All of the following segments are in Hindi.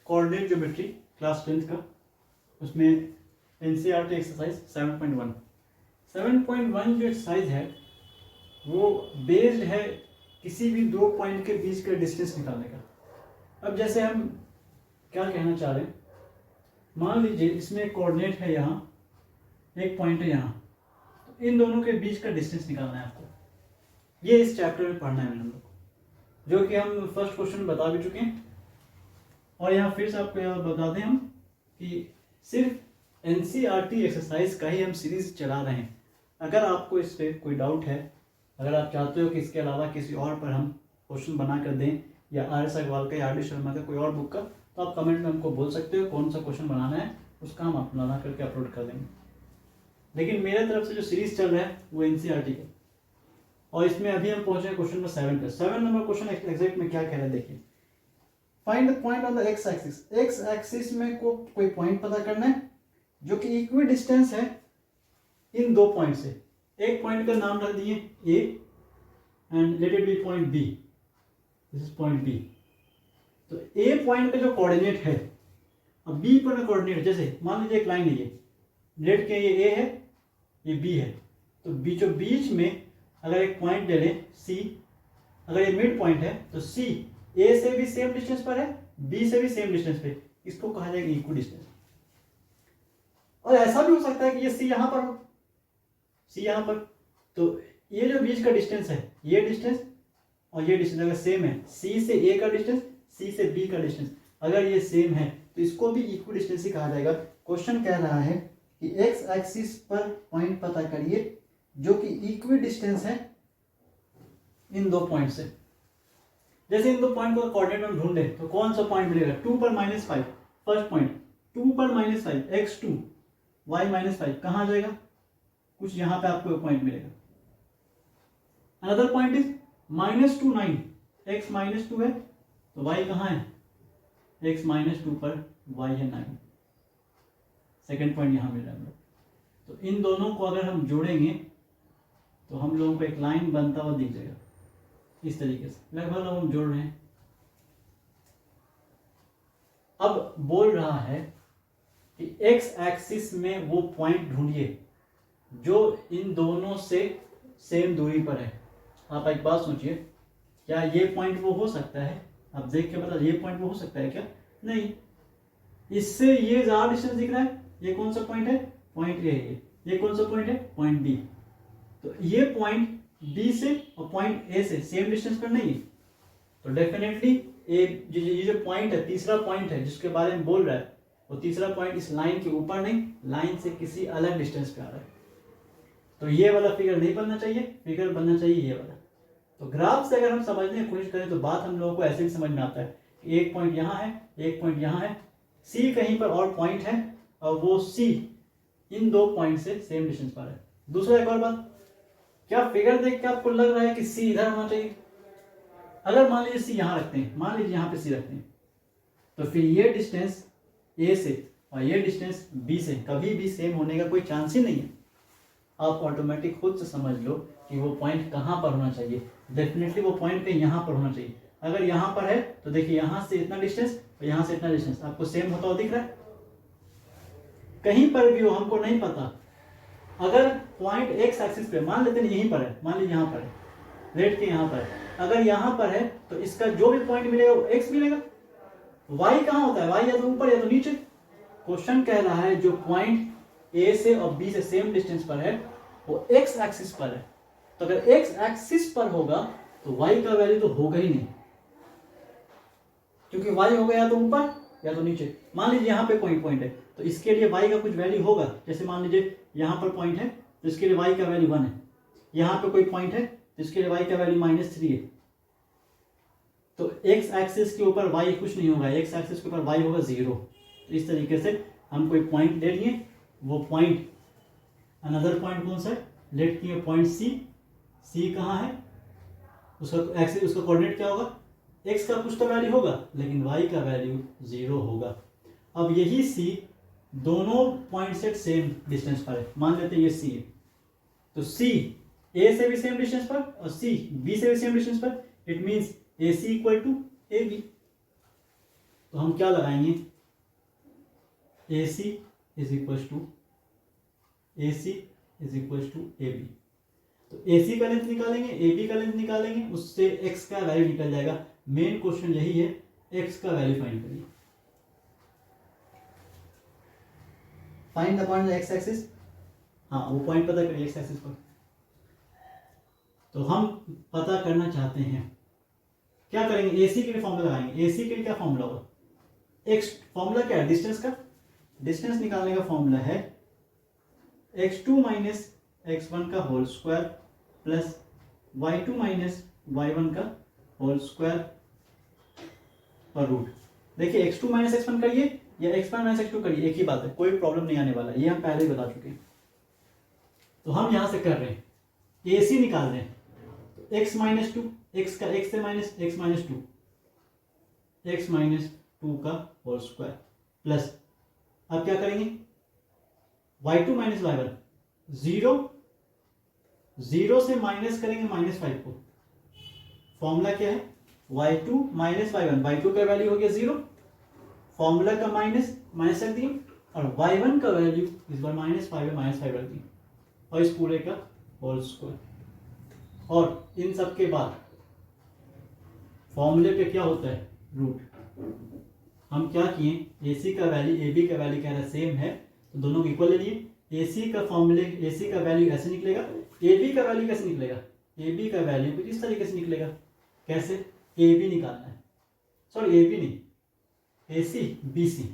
कोऑर्डिनेट ज्योमेट्री क्लास 10th का, उसमें एनसीईआरटी एक्सरसाइज 7.1 जो एक्सरसाइज है वो बेस्ड है किसी भी दो पॉइंट के बीच का डिस्टेंस निकालने का। अब जैसे हम क्या कहना चाह रहे हैं, मान लीजिए इसमें कोऑर्डिनेट है यहाँ, एक पॉइंट है यहाँ, तो इन दोनों के बीच का डिस्टेंस निकालना है आपको। ये इस चैप्टर में पढ़ना है हम लोग को, जो कि हम फर्स्ट क्वेश्चन बता भी चुके हैं। और यहाँ फिर से आपको यहाँ बता दें हम कि सिर्फ एनसीईआरटी एक्सरसाइज का ही हम सीरीज चला रहे हैं। अगर आपको इस पर कोई डाउट है, अगर आप चाहते हो कि इसके अलावा किसी और पर हम क्वेश्चन बना कर दें, या आर.एस. अग्रवाल का या आर.डी. शर्मा का कोई और बुक का, तो आप कमेंट में हमको बोल सकते हो कौन सा क्वेश्चन बनाना है, उसका हम बना करके अपलोड कर देंगे। लेकिन मेरे तरफ से जो सीरीज चल रहा है वो एनसीईआरटी का, और इसमें अभी हम पहुंचे क्वेश्चन नंबर 7 पे। 7 नंबर क्वेश्चन एग्जैक्ट में क्या कह रहा है देखिए, find the point on the x axis. X axis में कोई पॉइंट पता करना है जो कि इक्वी डिस्टेंस है इन दो पॉइंट से। एक पॉइंट का नाम रख दिए A and let it be point B, this is point B. तो ए पॉइंट का जो कोऑर्डिनेट है, अब बी पर कोऑर्डिनेट, जैसे मान लीजिए एक लाइन है, ये लेट के ये ए है, ये बी है, तो बीचों बीच में अगर एक पॉइंट ले लें सी, अगर ये मिड पॉइंट है तो सी ए से भी सेम डिस्टेंस पर है, बी से भी सेम डिस्टेंस पे, इसको कहा जाएगा इक्वी डिस्टेंस। और ऐसा भी हो सकता है कि ये सी यहां पर हो, सी यहां पर, तो ये जो बीच का डिस्टेंस है, ये डिस्टेंस और ये डिस्टेंस अगर सेम है, सी से ए का डिस्टेंस, सी से बी का डिस्टेंस अगर ये सेम है, तो इसको भी इक्वी डिस्टेंस ही कहा जाएगा। क्वेश्चन कह रहा है कि एक्स एक्सिस पर पॉइंट पता करिए जो कि इक्वी डिस्टेंस है इन दो पॉइंट से। जैसे इन दो पॉइंट को कोऑर्डिनेट हम ढूंढे तो कौन सा पॉइंट मिलेगा, 2 पर -5, फर्स्ट पॉइंट 2 पर -5 x2 y -5 कहाँ आ जाएगा, कुछ यहां पे आपको पॉइंट मिलेगा। अनदर पॉइंट इज -2 9, x -2 है तो y कहाँ है, x -2 पर y है 9, सेकेंड पॉइंट यहां मिल रहा है। तो इन दोनों को अगर हम जोड़ेंगे तो हम लोगों को एक लाइन बनता हुआ दिख जाएगा इस तरीके से, लगभग हम जोड़ रहे हैं। अब बोल रहा है कि एक्स एक्सिस में वो पॉइंट ढूंढिए जो इन दोनों से सेम दूरी पर है। आप एक बात सोचिए, क्या ये पॉइंट वो हो सकता है, आप देख के बता, ये पॉइंट वो हो सकता है क्या, नहीं। इससे ये ज्यादा डिस्टेंस दिख रहा है, ये कौन सा पॉइंट है, पॉइंट ए है, ये कौन सा पॉइंट है, पॉइंट बी। तो ये पॉइंट बी से और पॉइंट ए से सेम डिस्टेंस पर नहीं है, तो डेफिनेटली ये जो पॉइंट है, तीसरा पॉइंट है जिसके बारे में बोल रहा है, वो तीसरा पॉइंट इस लाइन के ऊपर नहीं, लाइन से किसी अलग डिस्टेंस पे आ रहा है। तो ये वाला फिगर नहीं बनना चाहिए, फिगर बनना चाहिए ये वाला। तो ग्राफ से अगर हम समझने की कोशिश करें तो बात हम लोगों को ऐसे भी समझ में आता है कि एक पॉइंट यहाँ है, एक पॉइंट यहाँ है, सी कहीं पर और पॉइंट है और वो सी इन दो पॉइंट से सेम डिस्टेंस पर है। दूसरा एक और बात, क्या फिगर देख के आपको लग रहा है कि सी इधर होना चाहिए? अगर मान लीजिए सी यहां रखते हैं, मान लीजिए यहां पे सी रखते हैं, तो फिर ये डिस्टेंस ए से और ये डिस्टेंस बी से कभी भी सेम होने का कोई चांस ही नहीं है। आप ऑटोमेटिक खुद से समझ लो कि वो पॉइंट कहां पर होना चाहिए। डेफिनेटली वो पॉइंट कहीं यहां पर होना चाहिए। अगर यहां पर है तो देखिए यहां से इतना डिस्टेंस और यहां से इतना डिस्टेंस आपको सेम होता हुआ दिख रहा है। कहीं पर भी हो, हमको नहीं पता, अगर पॉइंट एक्स एक्सिस पे मान लेते हैं यहीं पर है, मान लीजिए यहां पर है, रेड के यहां पर है, अगर यहां पर है तो इसका जो भी पॉइंट मिलेगा वो एक्स मिलेगा। वाई कहां होता है, वाई या तो ऊपर या तो नीचे। क्वेश्चन कह रहा है जो पॉइंट ए से और बी से सेम डिस्टेंस पर है वो एक्स एक्सिस पर है। तो अगर एक्स एक्सिस पर होगा तो वाई का वैल्यू तो होगा ही नहीं, क्योंकि वाई होगा या तो ऊपर या तो नीचे। मान लीजिए यहाँ पे कोई पॉइंट है तो इसके लिए y का कुछ वैल्यू होगा, जैसे मान लीजिए यहाँ पर पॉइंट है तो इसके लिए y का वैल्यू 1 है, यहाँ पे कोई पॉइंट है तो इसके लिए y का वैल्यू -3 है। तो x एक्सिस के ऊपर y कुछ नहीं होगा, x एक्सिस के ऊपर y होगा 0। तो इस तरीके से हम कोई पॉइंट ले लिए, वो पॉइंट अनदर पॉइंट कौन सा है, लेट किए पॉइंट सी कहाँ है, उसका एक्सिस, उसका कोऑर्डिनेट क्या होगा, x का कुछ तो वैल्यू होगा लेकिन y का वैल्यू 0 होगा। अब यही c दोनों पॉइंट से सेम डिस्टेंस पर है, मान लेते हैं ये c है, तो c a से भी सेम डिस्टेंस पर और c b से भी सेम डिस्टेंस पर, it means ac equal to ab। तो हम क्या लगाएंगे, AC is equal to AB। तो AC का लेंथ निकालेंगे, AB का लेंथ निकालेंगे, उससे x का वैल्यू निकल जाएगा। मेन क्वेश्चन यही है, x का वैल्यू फाइंड करिए। Find the point x axis, हाँ वो पॉइंट पता करिए x एक्सिस पर। तो हम पता करना चाहते हैं, क्या करेंगे, AC के लिए फॉर्मूला लगाएंगे। AC के लिए क्या फॉर्मूला होगा, x फॉर्मूला क्या है, डिस्टेंस का, डिस्टेंस निकालने का फॉर्मूला है x2 माइनस x1 का whole square plus y2 minus y1 का होल स्क्वायर पर रूट। देखिए x2 माइनस x1 करिए या x1 माइनस x2 करिए, एक ही बात है, कोई प्रॉब्लम नहीं आने वाला, ये हम पहले ही बता चुके हैं। तो हम यहां से कर रहे हैं AC निकाल रहे हैं, तो x माइनस टू, x का x से माइनस x माइनस टू का होल स्क्वायर प्लस, अब क्या करेंगे, y2 माइनस y1, जीरो से माइनस करेंगे -5 को। फॉर्मूला क्या है, y2 माइनस y1, y2 का वैल्यू हो गया 0, फॉर्मूला का माइनस रख दिए, और y1 का वैल्यू इस बार -5 रख दिए, और इस पूरे का होल स्क्वायर। और इन सब के बाद फॉर्मूले पे क्या होता है, रूट। हम क्या किए, AC का वैल्यू AB का वैल्यू कह रहा है सेम है, तो दोनों को इक्वल ले लिए। AC का फॉर्मूले, AC का वैल्यू ऐसे निकलेगा, AB का वैल्यू कैसे निकलेगा, AB का वैल्यू कुछ इस तरीके से निकलेगा। कैसे, AB निकालना है, सॉरी AB नहीं, AC BC,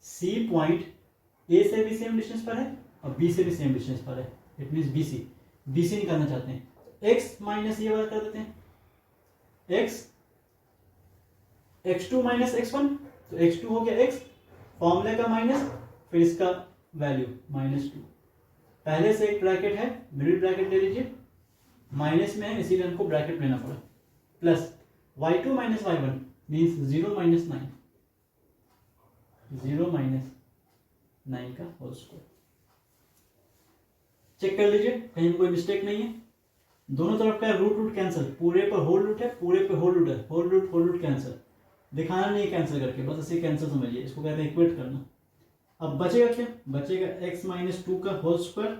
C point A से भी सेम डिस्टेंस पर है और B से भी सेम डिस्टेंस पर है, इट मीन्स BC निकालना चाहते हैं। x माइनस ये वाला कर देते हैं, x2 माइनस x1, तो x2 हो गया x, फॉर्मूले का माइनस, फिर इसका वैल्यू -2, पहले से एक ब्रैकेट है, मिडिल ब्रैकेट ले लीजिए, माइनस में है इसीलिए हमको ब्रैकेट लेना पड़ा, plus y2 minus y1 means 0 minus 9 का होल स्क्वायर। चेक कर लीजिए कहीं कोई मिस्टेक नहीं है, दोनों तरफ का रूट कैंसिल, पूरे पर होल रूट है, पूरे पे होल रूट है, होल रूट कैंसिल, दिखाना नहीं है कैंसिल करके, बस ऐसे कैंसिल समझिए, इसको कहते हैं इक्वेट करना। अब बचेगा क्या, बचेगा x माइनस 2 का whole square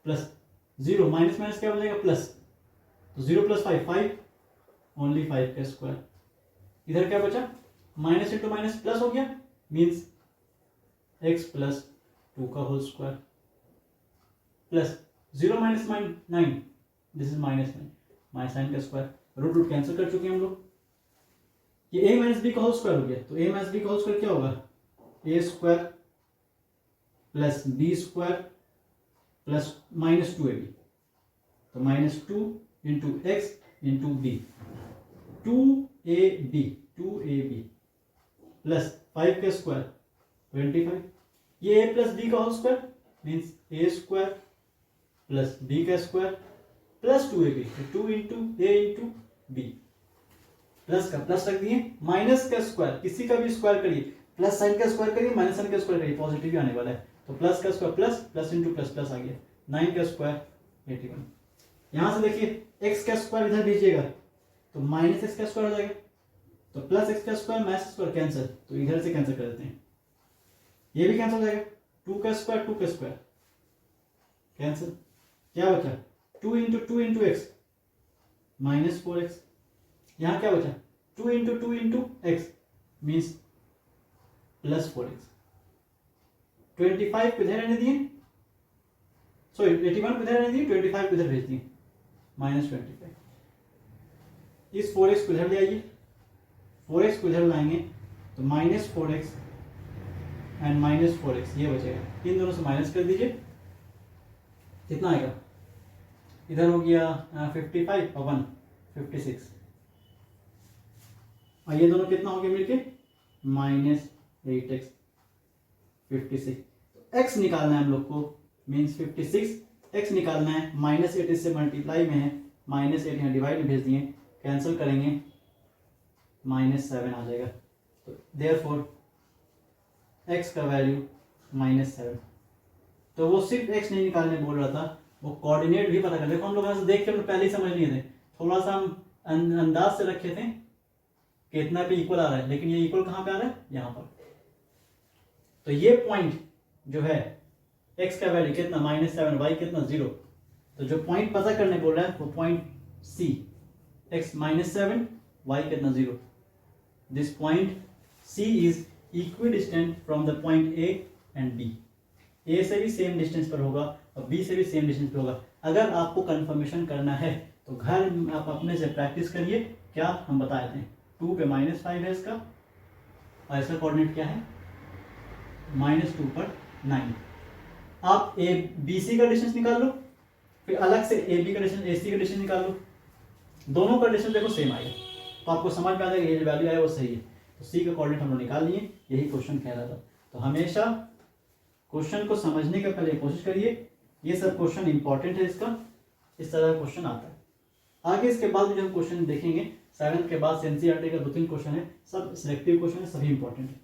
plus 0, minus minus क्या बचेगा प्लस, तो 0 प्लस 5, ओनली 5 का स्क्वायर। इधर क्या बचा, माइनस इंटू माइनस प्लस हो गया, मीन्स x प्लस 2 का whole square plus 0 minus 9, this is -9 का स्क्वायर, रूट कैंसिल कर चुके हैं हम लोग। ये a माइनस बी का होल स्क्वायर हो गया, तो a माइनस बी का होल स्क्वायर क्या होगा, a square plus b square plus -2ab, तो -2 into x into b, 2ab plus 5 का स्क्वायर 25, ये a प्लस b का whole square means a square plus b का square plus 2ab, 2 into a into b, plus का प्लस रख दिए, माइनस का स्क्वायर, किसी का भी स्क्वायर करिए, प्लस साइन का स्क्वायर करिए, माइनस साइन का स्क्वायर करिए, पॉजिटिव भी आने वाला है, तो प्लस का square plus, plus into plus plus आ गया, 9 का स्क्वायर 81। यहां से देखिए x का स्क्वायर इधर भेजिएगा तो माइनस एक्स का स्क्वायर हो जाएगा, तो प्लस एक्स का स्क्वायर माइनस स्क्वायर कैंसिल, तो इधर से कैंसिल कर देते हैं, ये भी कैंसिल हो जाएगा, 2 का स्क्वायर कैंसिल, क्या बचा 2 इंटू एक्स -4x, यहां क्या बचा 2 into x means plus 4x, 25 को इधर रहने दिए, सॉरी 81 को इधर रहने दिए, 25 को इधर भेज दिए, -25, इस 4x को इधर ले आइए, 4x को इधर लाएंगे तो -4x एंड -4x ये बचेगा, इन दोनों से माइनस कर दीजिए, कितना आएगा, इधर हो गया 55 और 1 56, और ये दोनों कितना हो गया मिलके -8x 56, x निकालना है हम लोग को, मीन्स 56 x निकालना है, -8 इससे मल्टीप्लाई में है, -8 यहाँ डिवाइड में भेज दिए, कैंसिल करेंगे -7 आ जाएगा, तो देयरफॉर x का वैल्यू -7। तो वो सिर्फ x नहीं निकालने बोल रहा था, वो कोऑर्डिनेट भी पता कर, देखो हम लोग ऐसे देख के हम पहले ही समझ लिए थे, थोड़ा सा हम अंदाज से रखे थे, कितना पे इक्वल आ रहा है, लेकिन ये इक्वल कहाँ पे आ रहा है, यहाँ पर। तो ये पॉइंट जो है x का वैल्यू कितना -7, y कितना 0, तो जो पॉइंट पता करने बोल रहा है वो पॉइंट C, x -7, y कितना 0। This point C is equidistant from the point A and B। A से भी सेम डिस्टेंस पर होगा और B से भी सेम डिस्टेंस पर होगा। अगर आपको कंफर्मेशन करना है तो घर में आप अपने से प्रैक्टिस करिए। क्या हम बता देते हैं, 2 पे -5 है इसका, और इसका कोऑर्डिनेट क्या है -2 पर 9। आप ए बी सी का डिस्टेंस निकाल लो, फिर अलग से ए बी का डिस्टेंस, ए सी का डिस्टेंस निकाल लो, दोनों का डिस्टेंस देखो सेम आएगा, तो आपको समझ में आ जाएगा ये जो वैल्यू आया वो सही है। तो सी का कोऑर्डिनेट हम लोग निकाल लिए, यही क्वेश्चन कह रहा था। तो हमेशा क्वेश्चन को समझने का पहले कोशिश करिए। ये सब क्वेश्चन इंपॉर्टेंट है, इसका इस तरह का क्वेश्चन आता है। आगे इसके बाद जो हम क्वेश्चन देखेंगे 7th के बाद एनसीईआरटी का 2-3 क्वेश्चन है, सब सिलेक्टिव क्वेश्चन है, सभी इंपॉर्टेंट है।